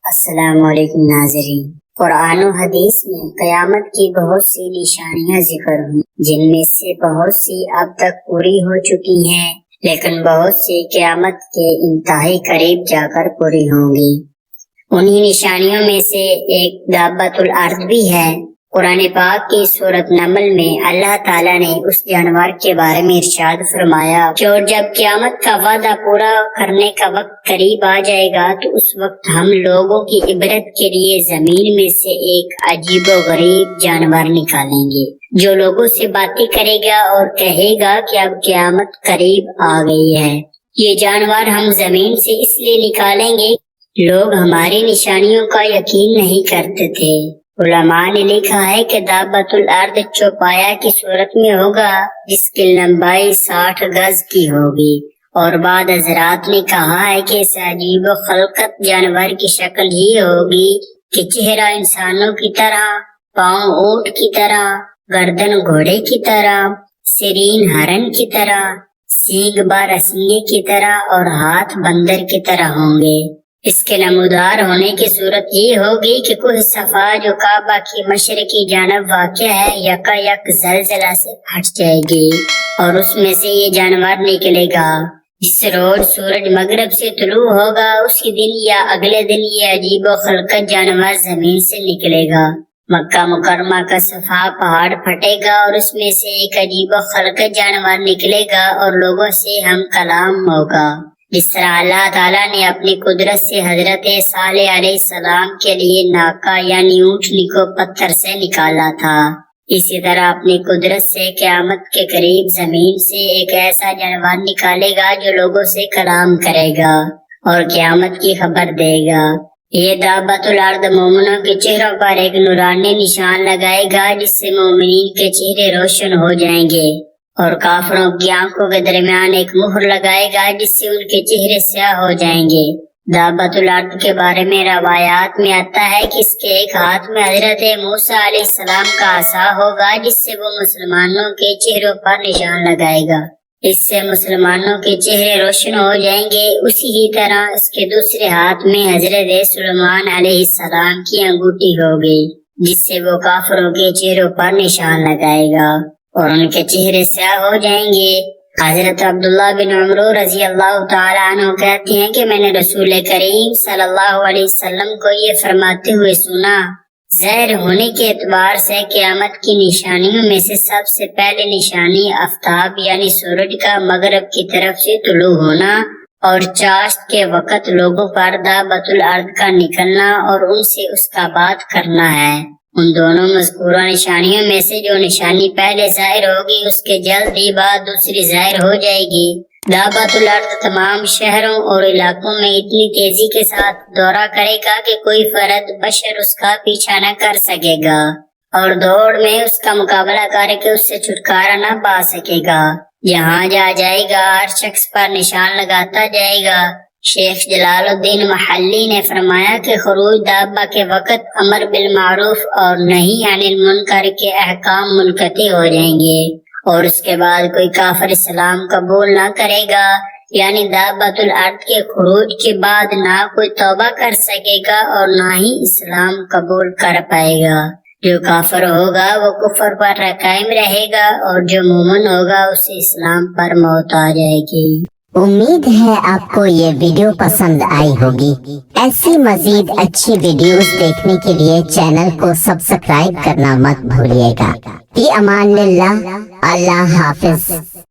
السلام علیکم ناظرین، قرآن و حدیث میں قیامت کی بہت سی نشانیاں ذکر ہوئی، جن میں سے بہت سی اب تک پوری ہو چکی ہیں، لیکن بہت سی قیامت کے انتہائی قریب جا کر پوری ہوں گی۔ انہی نشانیوں میں سے ایک دابۃ الارض بھی ہے۔ قرآن پاک کی سورۃ نمل میں اللہ تعالیٰ نے اس جانور کے بارے میں ارشاد فرمایا کہ اور جب قیامت کا وعدہ پورا کرنے کا وقت قریب آ جائے گا تو اس وقت ہم لوگوں کی عبرت کے لیے زمین میں سے ایک عجیب و غریب جانور نکالیں گے جو لوگوں سے باتیں کرے گا اور کہے گا کہ اب قیامت قریب آ گئی ہے۔ یہ جانور ہم زمین سے اس لیے نکالیں گے، لوگ ہماری نشانیوں کا یقین نہیں کرتے تھے۔ علماء نے لکھا ہے کہ دابۃ الارض چوپایا کی صورت میں ہوگا جس کی لمبائی 60 گز کی ہوگی، اور بعض حضرات نے کہا ہے کہ اس عجیب و خلقت جانور کی شکل ہی ہوگی کہ چہرہ انسانوں کی طرح، پاؤں اونٹ کی طرح، گردن گھوڑے کی طرح، سرین ہرن کی طرح، سینگ بارسنگے کی طرح اور ہاتھ بندر کی طرح ہوں گے۔ اس کے نمودار ہونے کی صورت یہ ہوگی کہ کوہ صفا جو کعبہ کی مشرقی جانب واقع ہے یکایک زلزلہ سے پھٹ جائے گی اور اس میں سے یہ جانور نکلے گا۔ جس روز سورج مغرب سے طلوع ہوگا اسی دن یا اگلے دن یہ عجیب و خلقت جانور زمین سے نکلے گا۔ مکہ مکرمہ کا صفا پہاڑ پھٹے گا اور اس میں سے ایک عجیب و خلقت جانور نکلے گا اور لوگوں سے ہم کلام ہوگا۔ جس طرح اللہ تعالیٰ نے اپنی قدرت سے حضرت صالح علیہ السلام کے لیے ناکا یعنی اونٹنی کو پتھر سے نکالا تھا، اسی طرح اپنی قدرت سے قیامت کے قریب زمین سے ایک ایسا جانور نکالے گا جو لوگوں سے کلام کرے گا اور قیامت کی خبر دے گا۔ یہ دابۃ الارض مومنوں کے چہروں پر ایک نورانی نشان لگائے گا جس سے مومنین کے چہرے روشن ہو جائیں گے، اور کافروں کی آنکھوں کے درمیان ایک مہر لگائے گا جس سے ان کے چہرے سیاہ ہو جائیں گے۔ دابۃ الارض کے بارے میں روایات میں آتا ہے کہ اس کے ایک ہاتھ میں حضرت موسیٰ علیہ السلام کا عصا ہوگا جس سے وہ مسلمانوں کے چہروں پر نشان لگائے گا، اس سے مسلمانوں کے چہرے روشن ہو جائیں گے۔ اسی ہی طرح اس کے دوسرے ہاتھ میں حضرت سلیمان علیہ السلام کی انگوٹھی ہوگی جس سے وہ کافروں کے چہروں پر نشان لگائے گا اور ان کے چہرے سیاہ ہو جائیں گے۔ حضرت عبداللہ بن عمرو رضی اللہ تعالیٰ عنہ کہتے ہیں کہ میں نے رسول کریم صلی اللہ علیہ وسلم کو یہ فرماتے ہوئے سنا، ظاہر ہونے کے اعتبار سے قیامت کی نشانیوں میں سے سب سے پہلے نشانی آفتاب یعنی سورج کا مغرب کی طرف سے طلوع ہونا اور چاشت کے وقت لوگوں پر دابۃ الارض کا نکلنا اور ان سے اس کا بات کرنا ہے۔ ان دونوں مذکورہ نشانیوں میں سے جو نشانی پہلے ظاہر ہوگی اس کے جلد ہی بعد دوسری ظاہر ہو جائے گی۔ دابۃ الارض تمام شہروں اور علاقوں میں اتنی تیزی کے ساتھ دورہ کرے گا کہ کوئی فرد بشر اس کا پیچھا نہ کر سکے گا اور دوڑ میں اس کا مقابلہ کر کے اس سے چھٹکارا نہ پا سکے گا۔ یہاں جائے گا ہر شخص پر نشان لگاتا جائے گا۔ شیخ جلال الدین محلی نے فرمایا کہ خروج دابہ کے وقت امر بالمعروف اور نہی عن المنکر کے احکام منقطع ہو جائیں گے اور اس کے بعد کوئی کافر اسلام قبول نہ کرے گا، یعنی دابۃ الارض کے خروج کے بعد نہ کوئی توبہ کر سکے گا اور نہ ہی اسلام قبول کر پائے گا۔ جو کافر ہوگا وہ کفر پر قائم رہے گا اور جو مومن ہوگا اسے اسلام پر موت آ جائے گی۔ امید ہے آپ کو یہ ویڈیو پسند آئی ہوگی۔ ایسی مزید اچھی ویڈیوز دیکھنے کے لیے چینل کو سبسکرائب کرنا مت بھولیے گا۔ فی امان اللہ، اللہ حافظ۔